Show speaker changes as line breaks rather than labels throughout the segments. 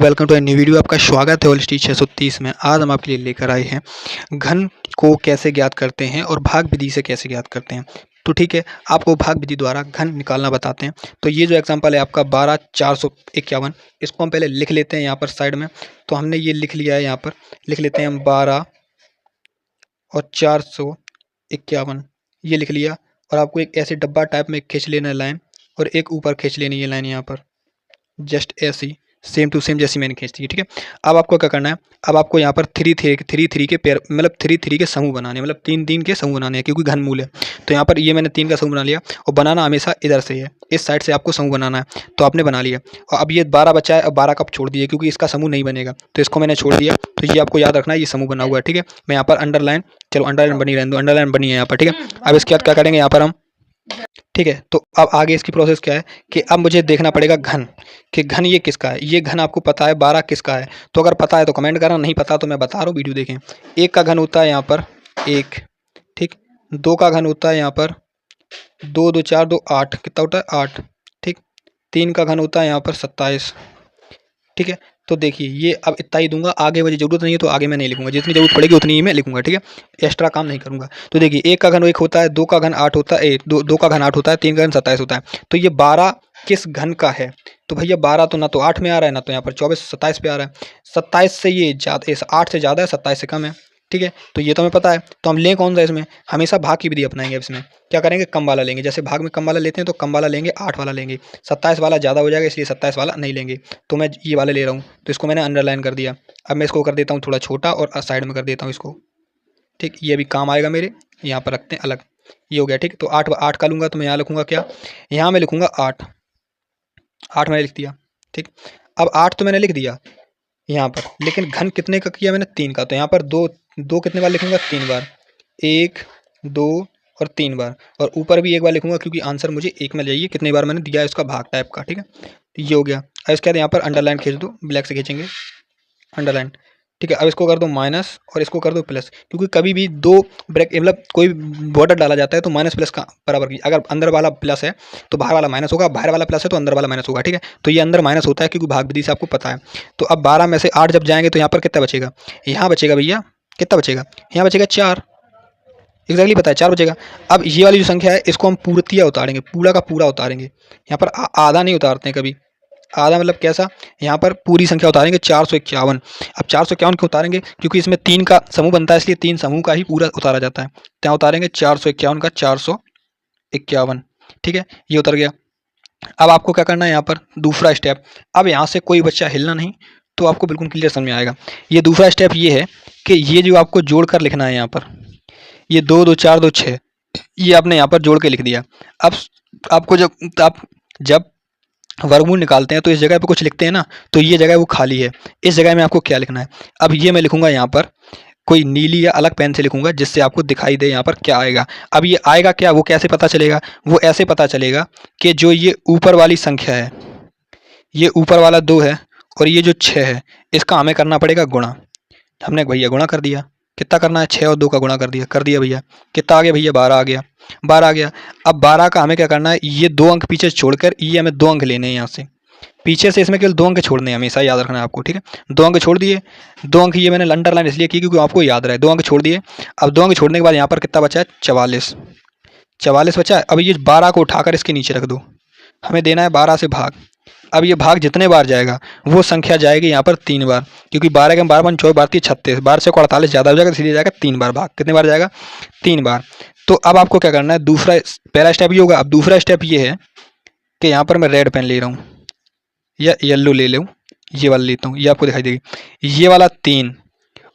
Welcome to a new video. आपका स्वागत है OLST 630 में। आज हम आपके लिए लेकर आए हैं घन को कैसे ज्ञात करते हैं और भाग विधि से कैसे ज्ञात करते हैं। तो ठीक है, आपको भाग विधि द्वारा घन निकालना बताते हैं। तो ये जो एग्जांपल है आपका 12,451, इसको हम पहले लिख लेते हैं यहाँ पर साइड में। तो हमने ये लिख लिया है, यहाँ पर लिख लेते हैं हम 12 और 451, ये लिख लिया। और आपको एक ऐसे डब्बा टाइप में खींच लेना है लाइन, और एक ऊपर खींच लेनी है लाइन यहाँ पर, जस्ट ऐसी सेम टू सेम जैसी मैंने खींच दी है। ठीक है, अब आपको क्या करना है, अब आपको यहाँ पर थ्री के पेयर मतलब थ्री के समूह बनाने, मतलब तीन तीन के समूह बनाने हैं, क्योंकि घन मूल है। तो यहाँ पर ये मैंने तीन का समूह बना लिया, और बनाना हमेशा इधर से है, इस साइड से आपको समूह बनाना है। तो आपने बना लिया, और अब ये 12 बचा है, अब 12 का छोड़ दिए क्योंकि इसका समूह नहीं बनेगा, तो इसको मैंने छोड़ दिया। तो ये आपको याद रखना है, ये समूह बना हुआ है। ठीक है, मैं यहाँ पर अंडरलाइन, चलो अंडरलाइन बनी रहने दो, अंडरलाइन बनी है यहाँ पर। ठीक है, अब इसके बाद क्या करेंगे यहाँ पर हम, ठीक है, तो अब आगे इसकी प्रोसेस क्या है कि अब मुझे देखना पड़ेगा घन, कि घन ये किसका है। ये घन आपको पता है 12 किसका है, तो अगर पता है तो कमेंट करना, नहीं पता तो मैं बता रहा हूँ, वीडियो देखें। एक का घन होता है यहाँ पर 1, ठीक। दो का घन होता है यहाँ पर 2, 2 4 2 8, कितना होता है 8, ठीक। तीन का घन होता है यहाँ पर 27, ठीक है। तो देखिए ये अब इतना ही दूंगा, आगे मुझे जरूरत नहीं है तो आगे मैं नहीं लिखूंगा, जितनी जरूरत पड़ेगी उतनी ही मैं लिखूंगा। ठीक है, एक्स्ट्रा काम नहीं करूंगा। तो देखिए एक का घन 1 होता है, दो का घन 8 होता है, दो का घन 8 होता है, तीन का घन 27 होता है। तो ये 12 किस घन का है, तो भैया 12 तो ना तो 8 में आ रहा है, ना तो यहाँ पर 24 27 पे आ रहा है। 27 से ये ज़्यादा, 8 से ज़्यादा है, 27 से कम है। ठीक है, तो ये तो हमें पता है, तो हम लें कौन सा इसमें, हमेशा भाग की विधि अपनाएंगे। अब इसमें क्या करेंगे, कम वाला लेंगे। जैसे भाग में कम वाला लेते हैं तो कम वाला लेंगे, 8 वाला लेंगे। 27 वाला ज़्यादा हो जाएगा, इसलिए 27 वाला नहीं लेंगे। तो मैं ये वाला ले रहा हूँ, तो इसको मैंने अंडरलाइन कर दिया। अब मैं इसको कर देता हूँ थोड़ा छोटा, और साइड में कर देता हूँ इसको। ठीक, ये भी काम आएगा मेरे, यहाँ पर रखते हैं अलग। ये हो गया, ठीक। तो 8 का लूँगा तो मैं यहाँ लिखूँगा क्या, यहाँ मैं लिखूँगा 8, 8 मैंने लिख दिया। ठीक, अब 8 तो मैंने लिख दिया यहाँ पर, लेकिन घन कितने का किया मैंने, 3 का। तो यहाँ पर दो दो कितने बार लिखूंगा, 3 बार, 1 2 और 3 बार, और ऊपर भी एक बार लिखूंगा, क्योंकि आंसर मुझे एक में चाहिए, कितनी बार मैंने दिया है उसका भाग टाइप का। ठीक है, तो ये हो गया। अब इसके बाद यहाँ पर अंडरलाइन खींच दो, ब्लैक से खींचेंगे अंडरलाइन। ठीक है, अब इसको कर दो माइनस और इसको कर दो प्लस, क्योंकि कभी भी दो ब्रैकेट मतलब कोई बॉर्डर डाला जाता है तो माइनस प्लस का बराबर की, अगर अंदर वाला प्लस है तो बाहर वाला माइनस होगा, बाहर वाला प्लस है तो अंदर वाला माइनस होगा। ठीक है, तो ये अंदर माइनस होता है, क्योंकि भाग विधि से आपको पता है। तो अब 12 में से 8 जब जाएंगे तो यहाँ पर कितना बचेगा, यहाँ बचेगा भैया, कितना बचेगा, यहाँ बचेगा 4, एग्जैक्टली पता है 4 बचेगा। अब ये वाली जो संख्या है इसको हम पूर्तिया उतारेंगे, पूरा का पूरा उतारेंगे। यहाँ पर आधा नहीं उतारते हैं कभी, आधा मतलब कैसा, यहाँ पर पूरी संख्या उतारेंगे 451। अब 451 क्यों उतारेंगे, क्योंकि इसमें 3 का समूह बनता है, इसलिए 3 समूह का ही पूरा उतारा जाता है। क्या उतारेंगे, 451 का 451। ठीक है, ये उतर गया। अब आपको क्या करना है, यहाँ पर दूसरा स्टेप, अब यहाँ से कोई बच्चा हिलना नहीं, तो आपको बिल्कुल क्लियर समझ में आएगा। ये दूसरा स्टेप ये है कि ये जो आपको जोड़ कर लिखना है यहाँ पर, ये 2 2 4 2 6, ये आपने यहाँ पर जोड़ के लिख दिया। अब आपको जब वर्गमूल निकालते हैं तो इस जगह पे कुछ लिखते हैं ना, तो ये जगह वो खाली है, इस जगह में आपको क्या लिखना है। अब ये मैं लिखूंगा यहाँ पर कोई नीली या अलग पेन से लिखूंगा, जिससे आपको दिखाई दे यहाँ पर क्या आएगा। अब ये आएगा क्या, वो कैसे पता चलेगा, वो ऐसे पता चलेगा कि जो ये ऊपर वाली संख्या है, ये ऊपर वाला 2 है और ये जो 6 है, इसका हमें करना पड़ेगा गुणा। हमने भैया गुणा कर दिया, कितना करना है, 6 और 2 का गुणा कर दिया भैया। कितना आ गया भैया, 12 आ गया, 12 आ गया। अब 12 का हमें क्या करना है, ये 2 अंक पीछे छोड़कर ये हमें 2 अंक लेने हैं यहाँ से, पीछे से इसमें केवल 2 अंक छोड़ने हैं, हमेशा याद रखना है आपको। ठीक है, 2 अंक छोड़ दिए, 2 अंक ये मैंने अंडरलाइन इसलिए की क्योंकि आपको याद रहे, 2 अंक छोड़ दिए। अब 2 अंक छोड़ने के बाद यहाँ पर कितना बचा है, 44, 44 बचा है। अब ये 12 को उठाकर इसके नीचे रख दो, हमें देना है 12 से भाग। अब ये भाग जितने बार जाएगा वो संख्या जाएगी यहाँ पर 3 बार, क्योंकि 12 के 12 24 बार 36, 12 से 48 ज़्यादा हो जाएगा, इसलिए जाएगा 3 बार भाग। कितने बार जाएगा, 3 बार। तो अब आपको क्या करना है, दूसरा, पहला स्टेप ये होगा। अब दूसरा स्टेप ये है कि यहाँ पर मैं रेड पेन ले रहा हूँ या येल्लो ले लूँ, ये वाला लेता हूँ, ये आपको दिखाई देगी। ये वाला 3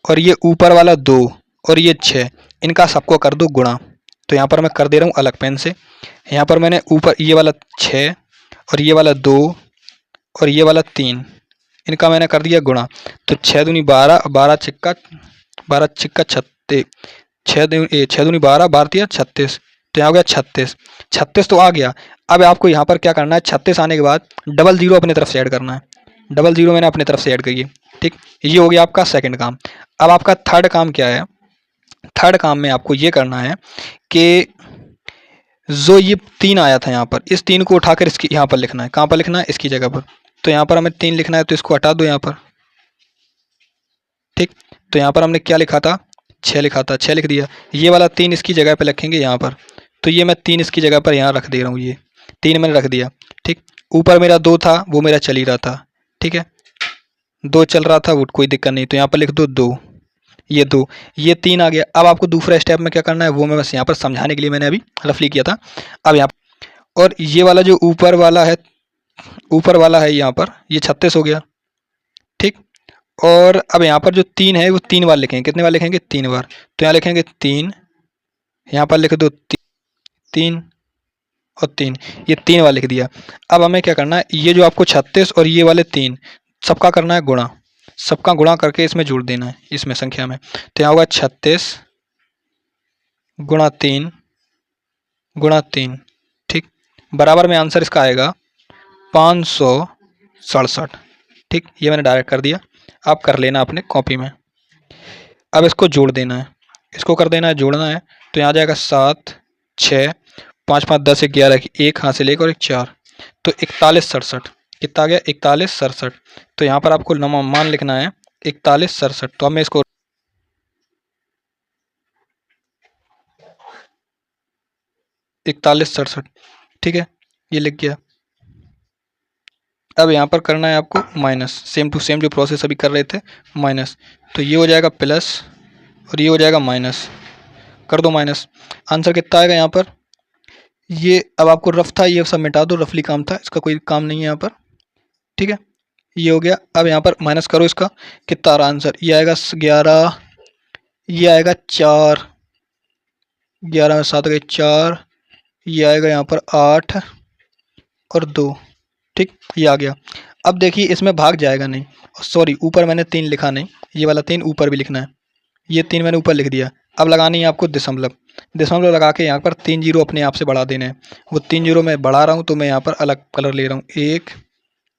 और ये ऊपर वाला 2 और ये 6, इनका सबको कर दो गुणा। तो यहाँ पर मैं कर दे रहा हूँ अलग पेन से। यहाँ पर मैंने ऊपर ये वाला 6 और ये वाला 2 और ये वाला 3, इनका मैंने कर दिया गुणा। तो 6 दूनी 12, 12 छिक्का 36, 6 दूनी 12, 12 तिया 36, तो यहाँ हो गया 36, 36 तो आ गया। अब आपको यहाँ पर क्या करना है, 36 आने के बाद डबल ज़ीरो अपने तरफ से ऐड करना है, डबल ज़ीरो मैंने अपने तरफ से ऐड करिए। ठीक, ये हो गया आपका सेकंड काम। अब आपका थर्ड काम क्या है, थर्ड काम में आपको ये करना है कि जो ये 3 आया था यहाँ पर, इस 3 को उठाकर इसकी यहाँ पर लिखना है। कहाँ पर लिखना है, इसकी जगह पर। तो यहाँ पर हमें 3 लिखना है, तो इसको हटा दो यहाँ पर। ठीक, तो यहाँ पर हमने क्या लिखा था, 6 लिखा था, 6 लिख दिया। ये वाला 3 इसकी जगह पे रखेंगे यहाँ पर, तो ये मैं 3 इसकी जगह पर यहाँ रख दे रहा हूँ, ये 3 मैंने रख दिया। ठीक, ऊपर मेरा 2 था, वो मेरा चल ही रहा था। ठीक है, 2 चल रहा था, वो कोई दिक्कत नहीं, तो यहाँ पर लिख दो 2, ये 2, ये 3 आ गया। अब आपको दूसरा स्टेप में क्या करना है वो मैं बस यहाँ पर समझाने के लिए मैंने अभी रफली किया था। अब यहाँ और ये वाला जो ऊपर वाला है यहाँ पर, ये 36 हो गया। ठीक, और अब यहाँ पर जो 3 है वो 3 बार लिखेंगे। कितने बार लिखेंगे, 3 बार। तो यहाँ लिखेंगे 3, यहाँ पर लिख दो 3 और 3, ये 3 बार लिख दिया। अब हमें क्या करना है, ये जो आपको 36 और ये वाले 3 सबका करना है गुणा, सबका गुणा करके इसमें जोड़ देना है, इसमें संख्या में। तो यहाँ होगा 36 गुणा 3 गुणा 3। ठीक, बराबर में आंसर इसका आएगा 567। ठीक, ये मैंने डायरेक्ट कर दिया, आप कर लेना अपने कॉपी में। अब इसको जोड़ देना है, इसको कर देना है, जोड़ना है। तो यहाँ आ जाएगा 7 6 5 5 10 11 एक हाथ से लेकर और एक 4, तो 4167। कितना आ गया, 4167। तो यहाँ पर आपको मान लिखना है 4167। तो अब मैं इसको 4167, ठीक है, ये लिख गया। अब यहाँ पर करना है आपको माइनस, सेम टू सेम जो प्रोसेस अभी कर रहे थे, माइनस। तो ये हो जाएगा प्लस और ये हो जाएगा माइनस, कर दो माइनस। आंसर कितना आएगा यहाँ पर, ये अब आपको रफ था, ये सब मिटा दो, रफली काम था, इसका कोई काम नहीं है यहाँ पर। ठीक है, ये हो गया। अब यहाँ पर माइनस करो, इसका कितना आ रहा आंसर, ये आएगा 11, ये आएगा 4, 11 में 7 गए 4, ये आएगा यहाँ पर 8 और 2। ठीक, ये आ गया। अब देखिए इसमें भाग जाएगा नहीं, सॉरी ऊपर मैंने 3 लिखा नहीं, ये वाला 3 ऊपर भी लिखना है, ये 3 मैंने ऊपर लिख दिया। अब लगानी है आपको दशमलव, दशमलव लगा के यहाँ पर 3 जीरो अपने आप से बढ़ा देने हैं। वो 3 जीरो मैं बढ़ा रहा हूँ, तो मैं यहाँ पर अलग कलर ले रहा हूँ, 1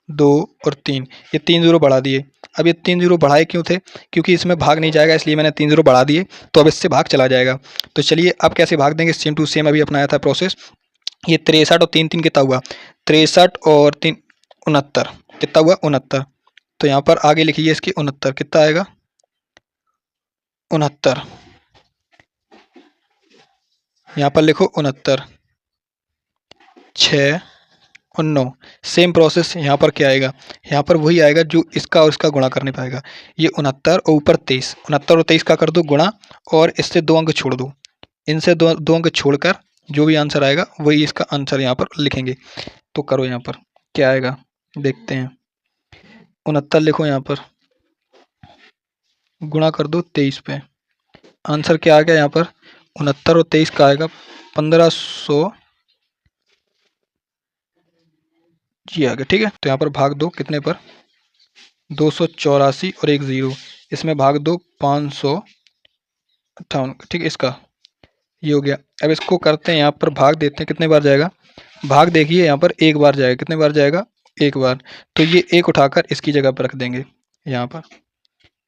2 और 3, ये 3 जीरो बढ़ा दिए। अब ये 3 जीरो बढ़ाए क्यों थे, क्योंकि इसमें भाग नहीं जाएगा, इसलिए मैंने 3 जीरो बढ़ा दिए, तो अब इससे भाग चला जाएगा। तो चलिए अब कैसे भाग देंगे, सेम टू सेम अभी अपनाया था प्रोसेस। ये 63 और 3 3 कितना हुआ, 63 और 3 69, कितना हुआ 69। तो यहाँ पर आगे लिखिए इसकी 69, कितना आएगा 69, यहाँ पर लिखो 69, 6 और 9। सेम प्रोसेस यहाँ पर क्या आएगा, यहाँ पर वही आएगा जो इसका और इसका गुणा करने पाएगा। ये 69 और ऊपर 23, 69 और 23 का कर दो गुणा, और इससे 2 अंक छोड़ दो, इनसे दो अंक छोड़कर जो भी आंसर आएगा वही इसका आंसर यहाँ पर लिखेंगे। तो करो यहाँ पर क्या आएगा, देखते हैं। 69 लिखो यहाँ पर, गुणा कर दो 23 पे, आंसर क्या आ गया यहाँ पर, 69 और 23 का आएगा 1500 जी आ गया। ठीक है, तो यहाँ पर भाग दो कितने पर, 284 और एक 0, इसमें भाग दो 558। ठीक है, इसका ये हो गया। अब इसको करते हैं यहाँ पर भाग देते हैं, कितने बार जाएगा भाग, देखिए यहाँ पर एक बार जाएगा, कितने बार जाएगा, एक बार। तो ये एक उठाकर इसकी जगह पर रख देंगे यहाँ पर।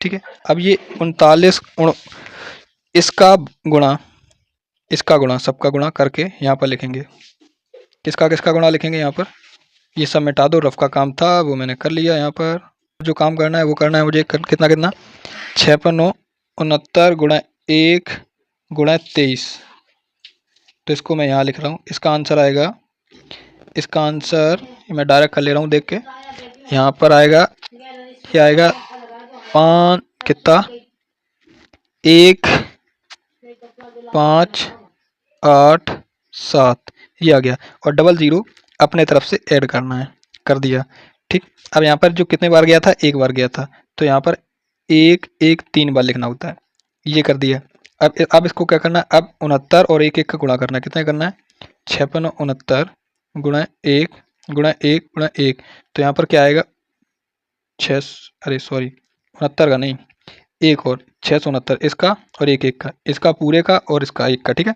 ठीक है, अब ये 39 इसका गुणा सबका गुणा करके यहाँ पर लिखेंगे, किसका किसका गुणा लिखेंगे यहाँ पर। ये सब मिटा दो, रफ का काम था वो मैंने कर लिया। यहाँ पर जो काम करना है वो करना है मुझे, कितना कितना 6 पर 9 69 गुणा 1 गुणा 23। तो इसको मैं यहाँ लिख रहा हूँ, इसका आंसर आएगा, इसका आंसर मैं डायरेक्ट कर ले रहा हूँ देख के। यहाँ पर आएगा, क्या आएगा 5 कितना 1 5 8 7, ये आ गया। और डबल 0 अपने तरफ से ऐड करना है, कर दिया। ठीक, अब यहाँ पर जो कितने बार गया था, एक बार गया था, तो यहाँ पर 1 1 3 बार लिखना होता है, ये कर दिया। अब इसको क्या करना है, अब 69 और 1 1 का गुणा करना है, कितना करना है 6 पर 9 69 गुणा 1 गुणा 1 गुणा 1। तो यहाँ पर क्या आएगा 6, अरे सॉरी 69 का नहीं, एक और 669 इसका और 1 1 का, इसका पूरे का और इसका 1 का। ठीक है,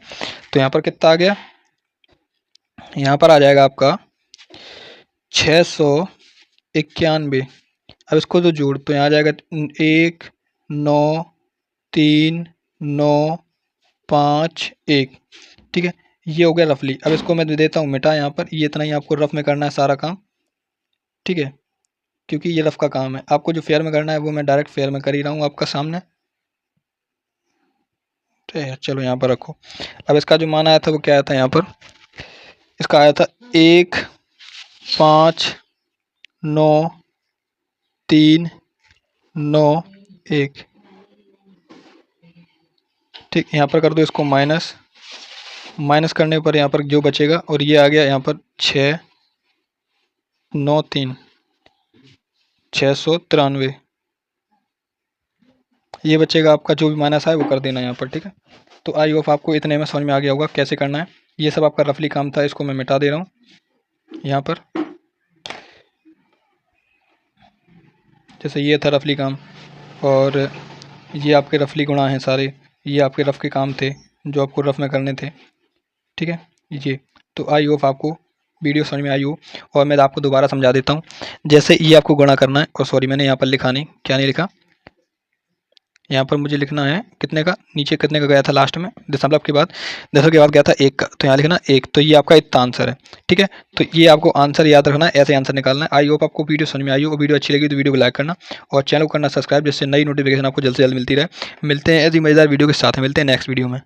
तो यहाँ पर कितना आ गया, यहाँ पर आ जाएगा आपका 691। अब इसको जो जोड़, तो यहाँ आ जाएगा 1 9 3 9 5 1। ठीक है, ये हो गया रफली। अब इसको मैं दे देता हूँ मिटा, यहाँ पर ये इतना ही आपको रफ में करना है सारा काम। ठीक है, क्योंकि ये रफ का काम है। आपको जो फेयर में करना है वो मैं डायरेक्ट फेयर में कर ही रहा हूँ आपका सामने। ठीक है, चलो यहाँ पर रखो। अब इसका जो मान आया था वो क्या आया था यहाँ पर, इसका आया था 1 5 9 3 9 1। ठीक, यहाँ पर कर दो इसको माइनस। माइनस करने पर यहाँ पर जो बचेगा, और ये आ गया यहाँ पर 6 9 3 693। ये बचेगा आपका, जो भी माइनस है वो कर देना यहाँ पर। ठीक है, तो आई होप आपको इतने में समझ में आ गया होगा कैसे करना है। ये सब आपका रफली काम था, इसको मैं मिटा दे रहा हूँ यहाँ पर। जैसे ये था रफली काम, और ये आपके रफली गुणा हैं सारे, ये आपके रफ के काम थे जो आपको रफ में करने थे। ठीक है, ये तो आई होप आपको वीडियो समझ में आई हो। और मैं आपको दोबारा समझा देता हूँ। जैसे ये आपको गुणा करना है, और सॉरी मैंने यहाँ पर लिखा नहीं, क्या नहीं लिखा, यहाँ पर मुझे लिखना है कितने का, नीचे कितने का गया था लास्ट में, दशमलव के बाद, दशमलव के बाद गया था 1 का, तो यहाँ लिखना 1। तो ये आपका इतना आंसर है। ठीक है, तो ये आपको आंसर याद रखना है, ऐसे आंसर निकालना है। आई होप आपको वीडियो समझ में आई हो। वीडियो अच्छी लगी तो वीडियो को लाइक करना और चैनल को करना सब्सक्राइब, जिससे नई नोटिफिकेशन आपको जल्द से जल्द मिलती रहे। मिलते हैं ऐसी मज़ेदार वीडियो के साथ, मिलते हैं नेक्स्ट वीडियो में।